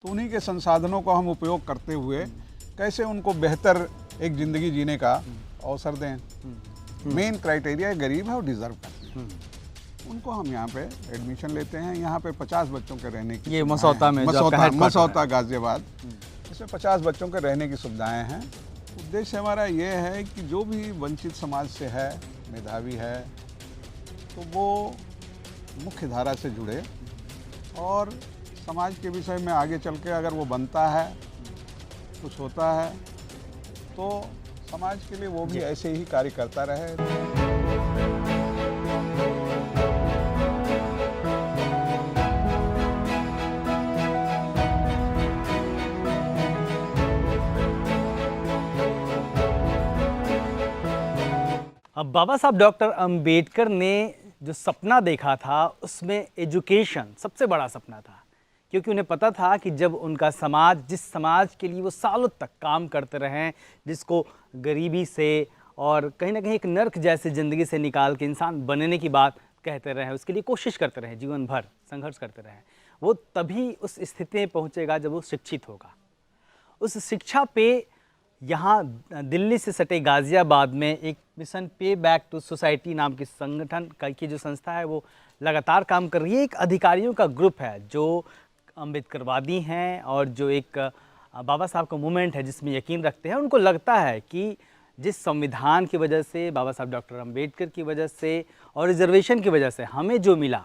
तो उन्हीं के संसाधनों को हम उपयोग करते हुए कैसे उनको बेहतर एक ज़िंदगी जीने का अवसर दें। मेन क्राइटेरिया गरीब है और डिज़र्व करते हैं, उनको हम यहाँ पे एडमिशन लेते हैं। यहाँ पे 50 बच्चों के रहने की, ये मसौता में मसौता गाजियाबाद, इसमें 50 बच्चों के रहने की सुविधाएं हैं। उद्देश्य हमारा ये है कि जो भी वंचित समाज से है, मेधावी है, तो वो मुख्य धारा से जुड़े और समाज के विषय में आगे चल के अगर वो बनता है, कुछ होता है, तो समाज के लिए वो भी ऐसे ही कार्य करता रहे। अब बाबा साहब डॉक्टर अंबेडकर ने जो सपना देखा था उसमें एजुकेशन सबसे बड़ा सपना था, क्योंकि उन्हें पता था कि जब उनका समाज, जिस समाज के लिए वो सालों तक काम करते रहे, जिसको गरीबी से और कहीं ना कहीं एक नर्क जैसी ज़िंदगी से निकाल के इंसान बनने की बात कहते रहे, उसके लिए कोशिश करते रहे, जीवन भर संघर्ष करते रहे, वो तभी उस स्थिति में पहुँचेगा जब वो शिक्षित होगा। उस शिक्षा पे यहाँ दिल्ली से सटे गाज़ियाबाद में एक मिशन पे बैक टू सोसाइटी नाम की संगठन की जो संस्था है वो लगातार काम कर रही है। एक अधिकारियों का ग्रुप है जो अम्बेडकरवादी हैं और जो एक बाबा साहब का मूवमेंट है जिसमें यकीन रखते हैं। उनको लगता है कि जिस संविधान की वजह से, बाबा साहब डॉक्टर अम्बेडकर की वजह से और रिजर्वेशन की वजह से हमें जो मिला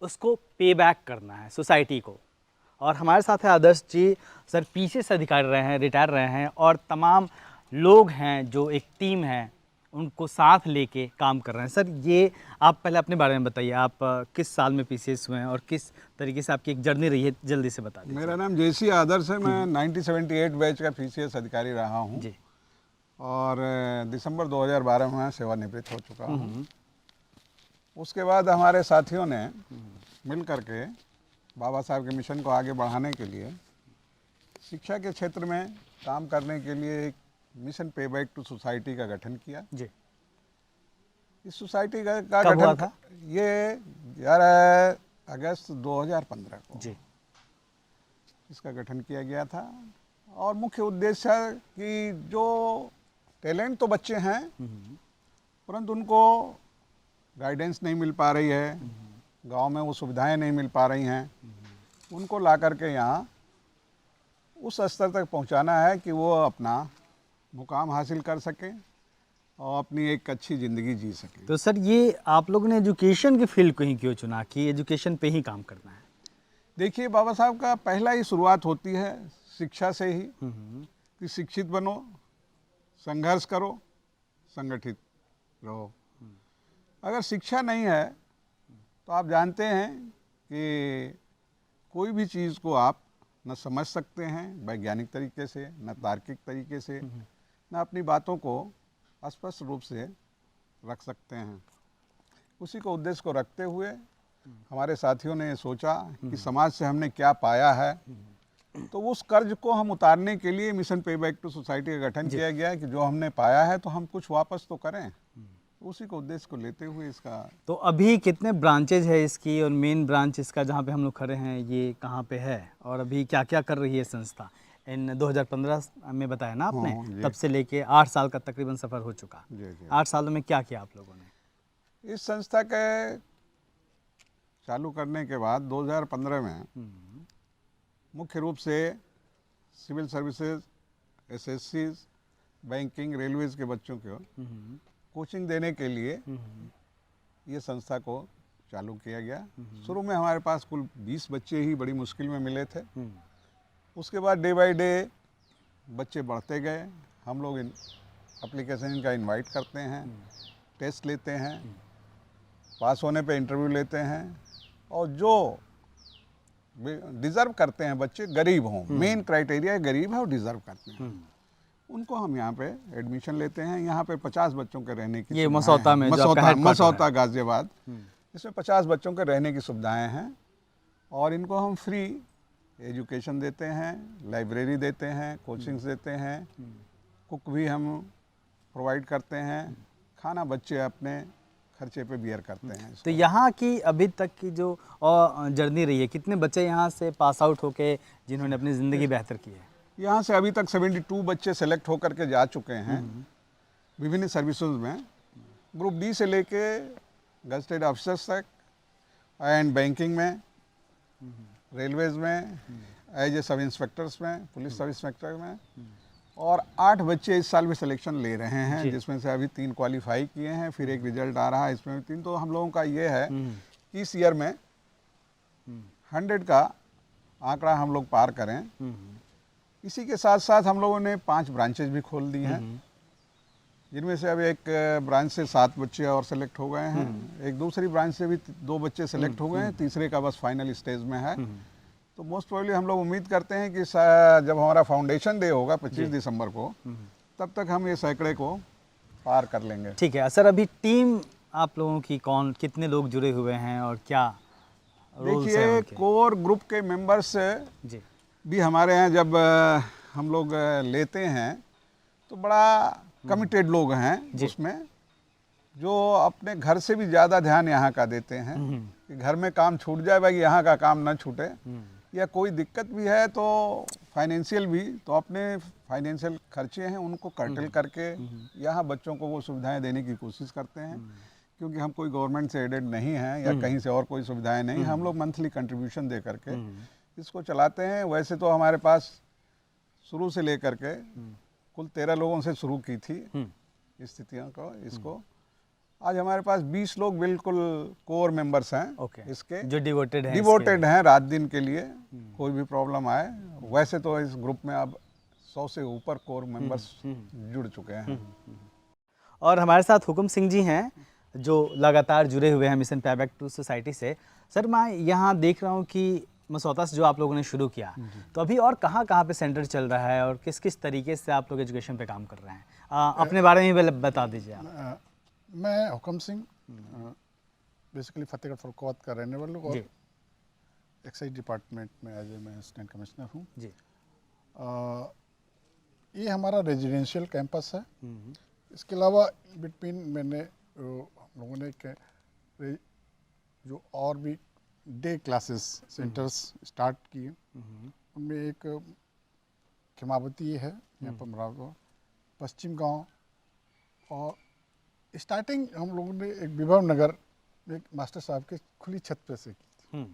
उसको पे बैक करना है सोसाइटी को। और हमारे साथ है आदर्श जी, सर पीसीएस अधिकारी रहे हैं, रिटायर रहे हैं, और तमाम लोग हैं जो एक टीम है उनको साथ लेके काम कर रहे हैं। सर ये आप पहले अपने बारे में बताइए, आप किस साल में पीसीएस हुए हैं और किस तरीके से आपकी एक जर्नी रही है, जल्दी से बता दीजिए। मेरा नाम जयसी आदर्श है, मैं 1978 बैच का पीसीएस अधिकारी रहा हूँ जी, और दिसंबर 2012 में मैं सेवानिवृत्त हो चुका हूँ। उसके बाद हमारे साथियों ने मिल करके बाबा साहब के मिशन को आगे बढ़ाने के लिए शिक्षा के क्षेत्र में काम करने के लिए एक मिशन पे बैक टू सोसाइटी का गठन किया। जी, इस सोसाइटी का कब हुआ गठन था? ये 11 अगस्त 2015 को जी, इसका गठन किया गया था। और मुख्य उद्देश्य है कि जो टैलेंट तो बच्चे हैं परंतु उनको गाइडेंस नहीं मिल पा रही है, गांव में वो सुविधाएं नहीं मिल पा रही हैं, उनको ला करके यहाँ उस स्तर तक पहुँचाना है कि वो अपना मुकाम हासिल कर सकें और अपनी एक अच्छी ज़िंदगी जी सकें। तो सर ये आप लोगों ने एजुकेशन की फील्ड को ही क्यों चुना कि एजुकेशन पे ही काम करना है? देखिए, बाबा साहब का पहला ही शुरुआत होती है शिक्षा से ही कि शिक्षित बनो, संघर्ष करो, संगठित रहो। अगर शिक्षा नहीं है तो आप जानते हैं कि कोई भी चीज़ को आप न समझ सकते हैं वैज्ञानिक तरीके से, न तार्किक तरीके से, न अपनी बातों को स्पष्ट रूप से रख सकते हैं। उसी को उद्देश्य को रखते हुए हमारे साथियों ने सोचा कि समाज से हमने क्या पाया है, तो उस कर्ज को हम उतारने के लिए मिशन पे बैक टू सोसाइटी का गठन किया गया है कि जो हमने पाया है तो हम कुछ वापस तो करें। उसी को उद्देश्य को लेते हुए इसका। तो अभी कितने ब्रांचेज है इसकी, और मेन ब्रांच इसका जहाँ पे हम लोग खड़े हैं ये कहाँ पे है, और अभी क्या क्या कर रही है संस्था? इन 2015 में बताया ना आपने, तब से लेके 8 साल का तकरीबन सफ़र हो चुका। जी जी। 8 सालों में क्या किया आप लोगों ने? इस संस्था के चालू करने के बाद 2015 में मुख्य रूप से civil services, SSC, banking, railways के बच्चों को कोचिंग देने के लिए ये संस्था को चालू किया गया। शुरू में हमारे पास कुल 20 बच्चे ही बड़ी मुश्किल में मिले थे। उसके बाद डे बाय डे बच्चे बढ़ते गए। हम लोग एप्लीकेशन इनका इनवाइट करते हैं, टेस्ट लेते हैं, पास होने पे इंटरव्यू लेते हैं, और जो डिज़र्व करते हैं बच्चे, गरीब हों, मेन क्राइटेरिया गरीब है और डिज़र्व करते हैं, उनको हम यहाँ पे एडमिशन लेते हैं। यहाँ पे 50 बच्चों के रहने की, ये मसौता में मसौता गाजियाबाद, इसमें 50 बच्चों के रहने की सुविधाएं हैं और इनको हम फ्री एजुकेशन देते हैं, लाइब्रेरी देते हैं, कोचिंग्स देते हैं, कुक भी हम प्रोवाइड करते हैं, खाना बच्चे अपने खर्चे पे बियर करते हैं तो इसको। यहाँ की अभी तक की जो और जर्नी रही है, कितने बच्चे यहाँ से पास आउट होके जिन्होंने अपनी ज़िंदगी बेहतर की है? यहाँ से अभी तक 72 बच्चे सेलेक्ट होकर के जा चुके हैं विभिन्न सर्विसेज में, ग्रुप डी से लेके गजटेड ऑफिसर्स तक, एंड बैंकिंग में, रेलवेज में, एज ए सब इंस्पेक्टर्स में, पुलिस सब इंस्पेक्टर में, और 8 बच्चे इस साल भी सिलेक्शन ले रहे हैं, जिसमें से अभी 3 क्वालिफाई किए हैं, फिर एक रिजल्ट आ रहा है, इसमें 3। तो हम लोगों का ये है कि इस ईयर में 100 का आंकड़ा हम लोग पार करें। इसी के साथ साथ हम लोगों ने 5 ब्रांचेज भी खोल दी हैं, जिनमें से अभी एक ब्रांच से 7 बच्चे और सेलेक्ट हो गए हैं, एक दूसरी ब्रांच से भी 2 बच्चे सेलेक्ट हो गए हैं, तीसरे का बस फाइनल स्टेज में है। तो मोस्ट प्रोबेबली हम लोग उम्मीद करते हैं कि जब हमारा फाउंडेशन डे होगा 25 दिसंबर को, तब तक हम ये सैकड़े को पार कर लेंगे। ठीक है सर, अभी टीम आप लोगों की कितने लोग जुड़े हुए हैं और क्या रोल्स हैं देखिए, उनके? कोर ग्रुप के मेंबर्स जी भी हमारे यहाँ जब हम लोग लेते हैं तो बड़ा कमिटेड लोग हैं उसमें, जो अपने घर से भी ज़्यादा ध्यान यहाँ का देते हैं कि घर में काम छूट जाए भाई, यहाँ का काम ना छूटे, या कोई दिक्कत भी है तो फाइनेंशियल भी, तो अपने फाइनेंशियल खर्चे हैं उनको कर्टल करके यहाँ बच्चों को वो सुविधाएं देने की कोशिश करते हैं, क्योंकि हम कोई गवर्नमेंट से एडेड नहीं हैं या कहीं से और कोई सुविधाएं नहीं, हम लोग मंथली कंट्रीब्यूशन दे करके इसको चलाते हैं। वैसे तो हमारे पास शुरू से लेकर के कुल 13 लोगों से शुरू की थी स्थितियों को, इसको आज हमारे पास 20 लोग बिल्कुल कोर मेंबर्स हैं इसके, जो डिवोटेड हैं रात दिन के लिए, कोई भी प्रॉब्लम आए। वैसे तो इस ग्रुप में अब 100 से ऊपर कोर मेंबर्स जुड़ चुके हैं। और हमारे साथ हुकुम सिंह जी हैं जो लगातार जुड़े हुए हैं मिशन पेबैक टू सोसाइटी से। सर, मैं यहाँ देख रहा हूँ कि मसौता से जो आप लोगों ने शुरू किया, तो अभी और कहाँ पे सेंटर चल रहा है और किस किस तरीके से आप लोग एजुकेशन पे काम कर रहे हैं, अपने बारे में भी बता दीजिए आप। मैं हुकम सिंह बेसिकली फतेहगढ़ फरुखाबाद का रहने वाला हूँ और एक्साइज डिपार्टमेंट में एज ए मैं असिस्टेंट कमिश्नर हूँ जी। ये हमारा रेजिडेंशियल कैंपस है। इसके अलावा बिटवीन मैंने हम लोगों ने जो और भी डे क्लासेस सेंटर्स स्टार्ट किए, उनमें एक खेमावती है यहाँ पर मराठवाड़ा पश्चिम गांव, और स्टार्टिंग हम लोगों ने एक विभव नगर एक मास्टर साहब के खुली छत पे से की थी।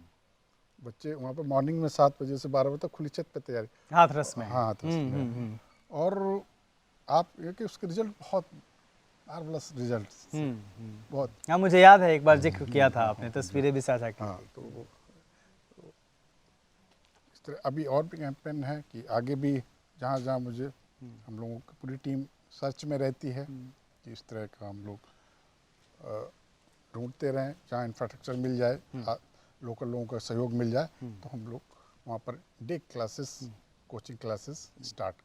बच्चे वहाँ पे मॉर्निंग में 7 बजे से 12 बजे तक खुली छत पे तैयारी, हाथरस में। हाँ हाथरस में। और आप ये कि उसके रिजल्ट बहुत मार्वलस रिजल्ट, बहुत। हाँ, मुझे याद है एक बार जिक्र किया था आपने, तस्वीरें भी साझा की। हाँ, तो इस तरह अभी और भी कैंपेन है कि आगे भी जहाँ जहाँ मुझे हम लोगों की पूरी टीम सर्च में रहती है कि इस तरह का हम लोग ढूंढते रहें, जहाँ इंफ्रास्ट्रक्चर मिल जाए, लोकल लोगों का सहयोग मिल जाए, तो हम लोग वहाँ per day classes coaching classes start.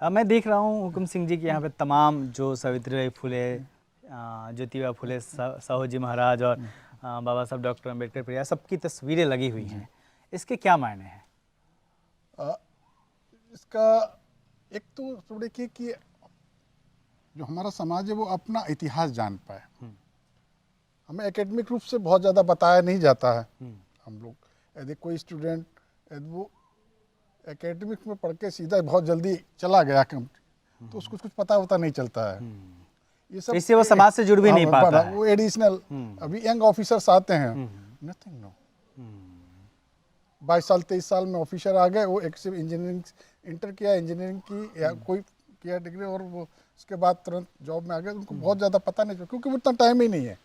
मैं देख रहा हूँ हुकुम सिंह जी के यहाँ पे तमाम जो सावित्रीबाई फुले, ज्योतिबा फुले, साहू जी महाराज और बाबा साहब डॉक्टर अम्बेडकर परिवार, सबकी तस्वीरें लगी हुई हैं। इसके क्या मायने हैं? इसका एक तो देखिए कि जो हमारा समाज है वो अपना इतिहास जान पाए। हमें एकेडमिक रूप से बहुत ज़्यादा बताया नहीं जाता है। हम लोग यदि कोई स्टूडेंट यदि वो एकेडमिक में पढ़ के सीधा बहुत जल्दी चला गया तो उसको कुछ पता नहीं चलता है। ये सब इससे वो समाज से जुड़ भी नहीं पाता है। वो एडिशनल अभी यंग ऑफिसर्स आते हैं, नथिंग नो, 22 साल 23 साल में ऑफिसर आ गए, वो एक सिर्फ इंजीनियरिंग इंटर किया, इंजीनियरिंग की या कोई किया डिग्री, और वो उसके बाद तुरंत जॉब में आ गए। उनको बहुत ज़्यादा पता नहीं, क्योंकि उतना टाइम ही नहीं है,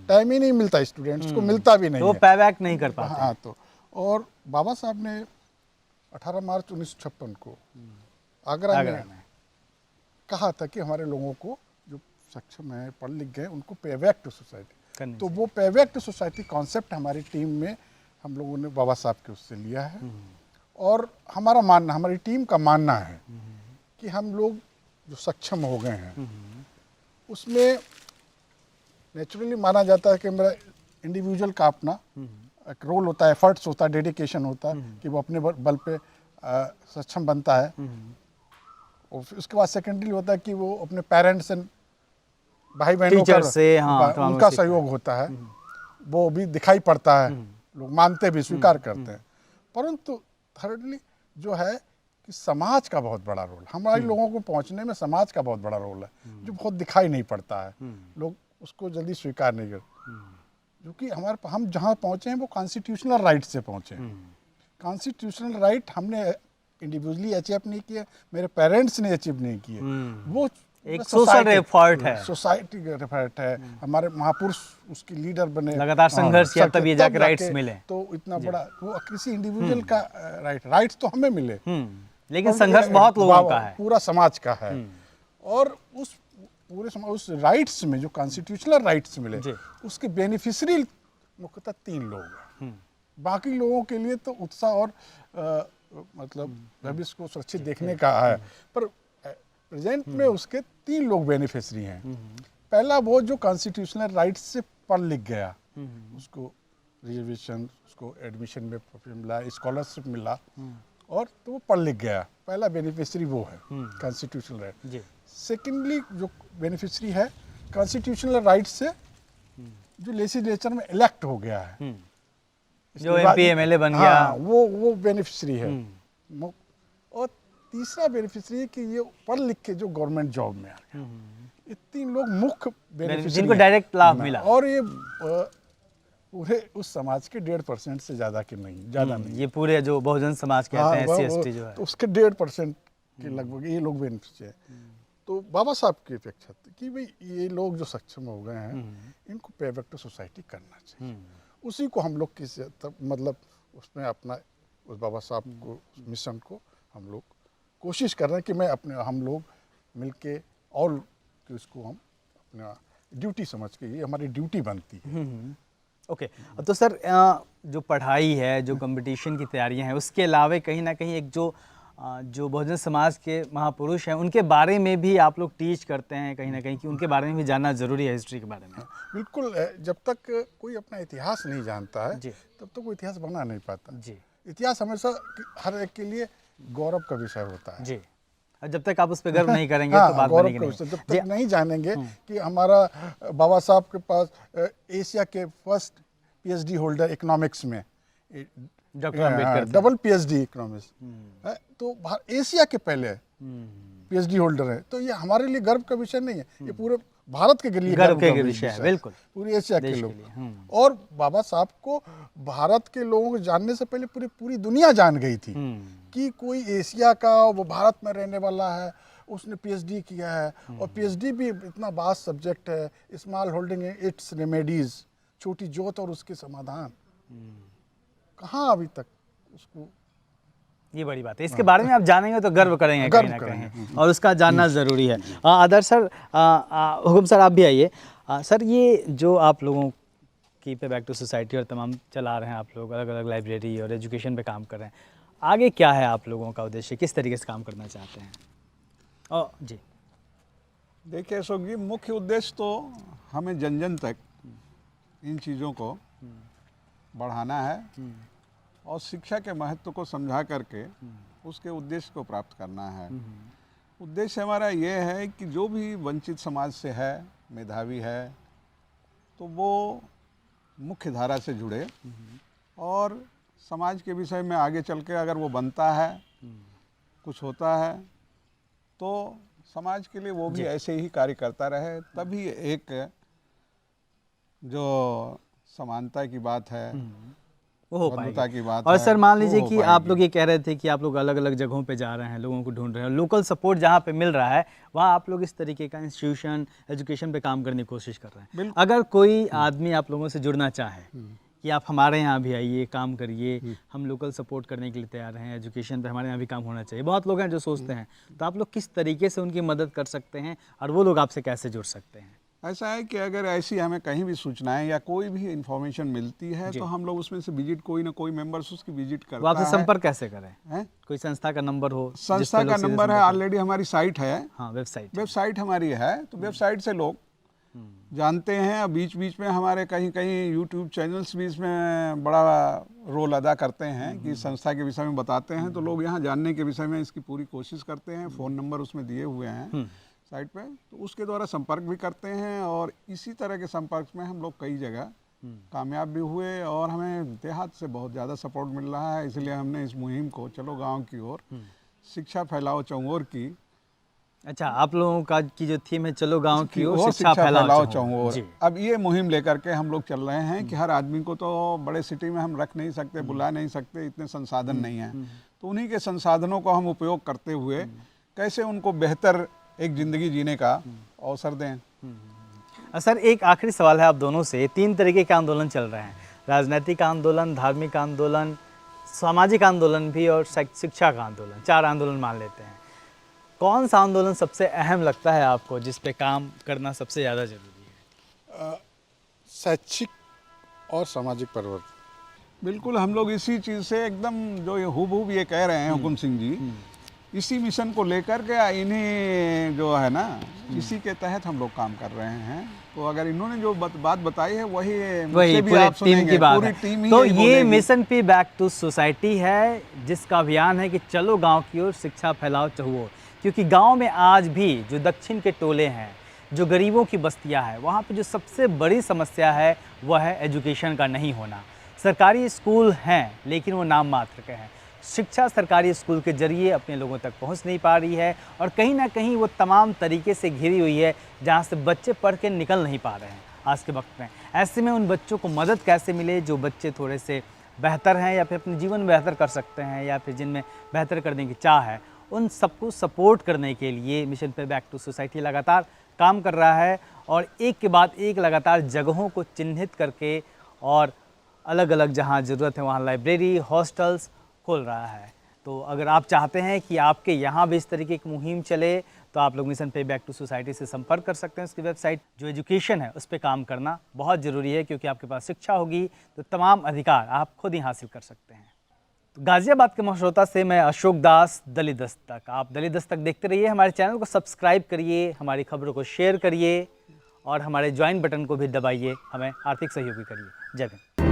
टाइम ही नहीं मिलता स्टूडेंट्स को, मिलता भी नहीं तो वो पेबैक नहीं कर पाते। हाँ, तो और बाबा साहब ने 18 मार्च 1956 को आगरा में कहा था कि हमारे लोगों को जो सक्षम है, पढ़ लिख गए, उनको पेबैक टू सोसाइटी, तो वो पेबैक टू सोसाइटी कॉन्सेप्ट हमारी टीम में हम लोगों ने बाबा साहब के उससे लिया है। और हमारा मानना, हमारी टीम का मानना है कि हम लोग जो सक्षम हो गए हैं उसमें नेचुरली माना जाता है कि मेरा इंडिविजुअल का अपना एक रोल होता है, एफर्ट्स होता है, डेडिकेशन होता है कि वो अपने बल पे सक्षम बनता है। और उसके बाद सेकेंडरी होता है कि वो अपने पेरेंट्स एंड भाई बहनों टीचर से, हाँ, तमाम उनका से- सहयोग होता है, वो भी दिखाई पड़ता है, लोग मानते भी, स्वीकार करते हैं। परंतु थर्डली जो है कि समाज का बहुत बड़ा रोल, हमारे लोगों को पहुंचने में समाज का बहुत बड़ा रोल है, जो बहुत दिखाई नहीं पड़ता है, लोग उसको जल्दी स्वीकार नहीं करते। क्योंकि हम जहाँ पहुँचे हैं वो कॉन्स्टिट्यूशनल राइट से पहुँचे हैं। कॉन्स्टिट्यूशनल राइट हमने इंडिविजुअली अचीव नहीं किए, मेरे पेरेंट्स ने अचीव नहीं किए, वो एक सोशल एफर्ट है, सोसाइटी का एफर्ट है, हमारे महापुरुष उसके लीडर बने, लगातार संघर्ष किया, तब ये जाके जाके राइट्स मिले। तो इतना बड़ा वो किसी इंडिविजुअल का राइट्स तो हमें मिले, लेकिन संघर्ष बहुत लोगों का है, पूरा समाज का है। और उस पूरे समाज उस राइट्स में जो कॉन्स्टिट्यूशनल राइट्स मिले, उसके बेनिफिशियरी मुख्यतः 3 लोग हैं। बाकी लोगों के लिए तो उत्साह और मतलब भविष्य को सुरक्षित देखने का है, पर प्रेजेंट में उसके 3 लोग बेनिफिशियरी हैं। पहला वो जो कॉन्स्टिट्यूशनल राइट्स से पढ़ लिख गया, उसको रिजर्वेशन, उसको एडमिशन में मिला, स्कॉलरशिप मिला, और तो वो पढ़ लिख गया, पहला बेनिफिशियरी वो है कॉन्स्टिट्यूशनल राइट। सेकेंडली जो बेनिफिशियरी है कॉन्स्टिट्यूशनल राइट से जो लेजिस्लेचर में इलेक्ट हो गया है, जो MP MLA बन गया, हाँ, वो बेनिफिशियरी है। और तीसरा बेनिफिशियरी है कि ये पढ़ लिख के जो गवर्नमेंट जॉब में आ गया, ये 3 लोग मुख्य बेनिफिशियरी जिनको डायरेक्ट लाभ मिला, और ये पूरे उस समाज के 1.5% से ज्यादा के नहीं, ज्यादा नहीं, ये पूरे जो बहुजन समाज कहते हैं, SC ST जो है, तो उसके 1.5% के लगभग ये लोग बेनिफिशियरी है। तो बाबा साहब की अपेक्षा थी कि भाई ये लोग जो सक्षम हो गए हैं, इनको पे बैक टू सोसाइटी करना चाहिए। उसी को हम लोग किस मतलब उसमें अपना उस बाबा साहब को, उस मिशन को हम लोग कोशिश कर रहे हैं कि हम लोग मिलके और कि उसको हम अपना ड्यूटी समझ के, ये हमारी ड्यूटी बनती है। ओके। तो सर जो पढ़ाई है, जो कंपटीशन की तैयारियां हैं, उसके अलावा कहीं ना कहीं एक जो बहुजन समाज के महापुरुष हैं, उनके बारे में भी आप लोग टीच करते हैं कहीं ना कहीं, कि उनके बारे में भी जानना ज़रूरी है, हिस्ट्री के बारे में। बिल्कुल, जब तक कोई अपना इतिहास नहीं जानता है तब तक वो इतिहास बना नहीं पाता जी। इतिहास हमेशा हर एक के लिए गौरव का विषय होता है जी। और जब तक आप उस पर गर्व नहीं करेंगे तो बात बनेगी नहीं। जब तक नहीं जानेंगे कि हमारा बाबा साहब के पास एशिया के फर्स्ट PhD होल्डर इकोनॉमिक्स में, doctor Ambedkar double PhD economics, तो एशिया के पहले PhD होल्डर है, तो ये हमारे लिए गर्व का विषय नहीं है, ये पूरे भारत के लिए गर्व का विषय है, बिल्कुल, पूरी एशिया के लोग। और बाबा साहब को भारत के लोगों को जानने से पहले पूरी दुनिया जान गई थी कि कोई एशिया का, वो भारत में रहने वाला है, उसने PhD किया है, और PhD भी इतना वास्ट सब्जेक्ट है, स्मॉल होल्डिंग इट्स रेमेडीज, छोटी जोत और उसके समाधान, कहाँ अभी तक उसको, ये बड़ी बात है। इसके बारे में आप जानेंगे तो गर्व करेंगे कहीं ना कहीं, और उसका जानना ज़रूरी है। आदर्श सर, हुकुम सर आप भी आइए। सर, ये जो आप लोगों की पे बैक टू सोसाइटी और तमाम चला रहे हैं, आप लोग अलग अलग लाइब्रेरी और एजुकेशन पे काम कर रहे हैं, आगे क्या है आप लोगों का उद्देश्य, किस तरीके से काम करना चाहते हैं? जी देखिए अशोक जी, मुख्य उद्देश्य तो हमें जन जन तक इन चीज़ों को बढ़ाना है और शिक्षा के महत्व को समझा करके उसके उद्देश्य को प्राप्त करना है। उद्देश्य हमारा ये है कि जो भी वंचित समाज से है, मेधावी है, तो वो मुख्य धारा से जुड़े और समाज के विषय में आगे चल के अगर वो बनता है, कुछ होता है, तो समाज के लिए वो भी ऐसे ही कार्य करता रहे, तभी एक जो समानता की बात है, वो हो बंधुता की बात और है, सर मान लीजिए वो हो कि पाएगी। आप लोग ये कह रहे थे कि आप लोग अलग अलग जगहों पे जा रहे हैं, लोगों को ढूंढ रहे हैं, लोकल सपोर्ट जहाँ पे मिल रहा है वहाँ आप लोग इस तरीके का इंस्टीट्यूशन, एजुकेशन पे काम करने की कोशिश कर रहे हैं। अगर कोई आदमी आप लोगों से जुड़ना चाहे कि आप हमारे यहाँ भी आइए, काम करिए, हम लोकल सपोर्ट करने के लिए तैयार हैं, एजुकेशन पे हमारे यहाँ भी काम होना चाहिए, बहुत लोग हैं जो सोचते हैं, तो आप लोग किस तरीके से उनकी मदद कर सकते हैं और वो लोग आपसे कैसे जुड़ सकते हैं? ऐसा है कि अगर ऐसी हमें कहीं भी सूचनाएं या कोई भी इंफॉर्मेशन मिलती है तो हम लोग उसमें से विजिट, कोई ना कोई मेंबर्स उसकी विजिट करता वो आपसे है। संपर्क कैसे करें? हैं? कोई संस्था का नंबर हो? जिस पे संस्था लोग का सीधे नंबर है, संपर्क ऑलरेडी हमारी साइट है, करें। हाँ, वेबसाइट हमारी है, तो वेबसाइट से लोग जानते हैं। बीच बीच में हमारे कहीं कहीं यूट्यूब चैनल्स भी इसमें बड़ा रोल अदा करते हैं कि संस्था के विषय में बताते हैं, तो लोग यहाँ जानने के विषय में इसकी पूरी कोशिश करते हैं। फ़ोन नंबर उसमें दिए हुए हैं, साइट पे, तो उसके द्वारा संपर्क भी करते हैं और इसी तरह के संपर्क में हम लोग कई जगह कामयाब भी हुए और हमें देहात से बहुत ज़्यादा सपोर्ट मिल रहा है। इसलिए हमने इस मुहिम को चलो गांव की ओर शिक्षा फैलाओ चौंगोर की अच्छा, आप लोगों का की जो थीम है चलो गांव की ओर शिक्षा फैलाओ चौंगोर, जी। अब ये मुहिम लेकर के हम लोग चल रहे हैं कि हर आदमी को तो बड़े सिटी में हम रख नहीं सकते, बुला नहीं सकते, इतने संसाधन नहीं हैं, तो उन्हीं के संसाधनों को हम उपयोग करते हुए कैसे उनको बेहतर एक ज़िंदगी जीने का अवसर दें। सर, एक आखिरी सवाल है आप दोनों से। 3 तरीके के आंदोलन चल रहे हैं, राजनीतिक आंदोलन, धार्मिक आंदोलन, सामाजिक आंदोलन भी और शिक्षा का आंदोलन, 4 आंदोलन मान लेते हैं। कौन सा आंदोलन सबसे अहम लगता है आपको, जिस पे काम करना सबसे ज़्यादा ज़रूरी है? शैक्षिक और सामाजिक परिवर्तन। बिल्कुल, हम लोग इसी चीज़ से एकदम जो ये हूबहू ये कह रहे हैं हुकुम सिंह जी, इसी मिशन को लेकर के इन्हीं जो है ना, इसी के तहत हम लोग काम कर रहे हैं। तो अगर इन्होंने जो बात बताई है वही मुझसे भी पूरे आप टीम सुनेंगे, की बात पूरी है। टीम ही तो यही ये बोलेगी। मिशन पे बैक टू सोसाइटी है, जिसका अभियान है कि चलो गांव की ओर शिक्षा फैलाओ चहुओर। क्योंकि गांव में आज भी जो दक्षिण के टोले हैं, जो गरीबों की बस्तियां हैं, वहाँ पे जो सबसे बड़ी समस्या है वह है एजुकेशन का नहीं होना। सरकारी स्कूल हैं लेकिन वो नाम मात्र के हैं। शिक्षा सरकारी स्कूल के जरिए अपने लोगों तक पहुंच नहीं पा रही है और कहीं ना कहीं वो तमाम तरीके से घिरी हुई है जहां से बच्चे पढ़ के निकल नहीं पा रहे हैं आज के वक्त में। ऐसे में उन बच्चों को मदद कैसे मिले जो बच्चे थोड़े से बेहतर हैं या फिर अपने जीवन में बेहतर कर सकते हैं या फिर जिनमें बेहतर करने की चाह है, उन सबको सपोर्ट करने के लिए मिशन पे बैक टू सोसाइटी लगातार काम कर रहा है और एक के बाद एक लगातार जगहों को चिन्हित करके और अलग अलग जहाँ ज़रूरत है वहाँ लाइब्रेरी, हॉस्टल्स खोल रहा है। तो अगर आप चाहते हैं कि आपके यहाँ भी इस तरीके की मुहिम चले तो आप लोग मिशन पे बैक टू सोसाइटी से संपर्क कर सकते हैं। उसकी वेबसाइट जो एजुकेशन है उस पर काम करना बहुत ज़रूरी है, क्योंकि आपके पास शिक्षा होगी तो तमाम अधिकार आप खुद ही हासिल कर सकते हैं। तो गाज़ियाबाद के मशरोता से मैं अशोक दास, दलित दस्तक। आप दलित दस्तक देखते रहिए, हमारे चैनल को सब्सक्राइब करिए, हमारी खबरों को शेयर करिए और हमारे ज्वाइन बटन को भी दबाइए, हमें आर्थिक सहयोग भी करिए। जय हिंद।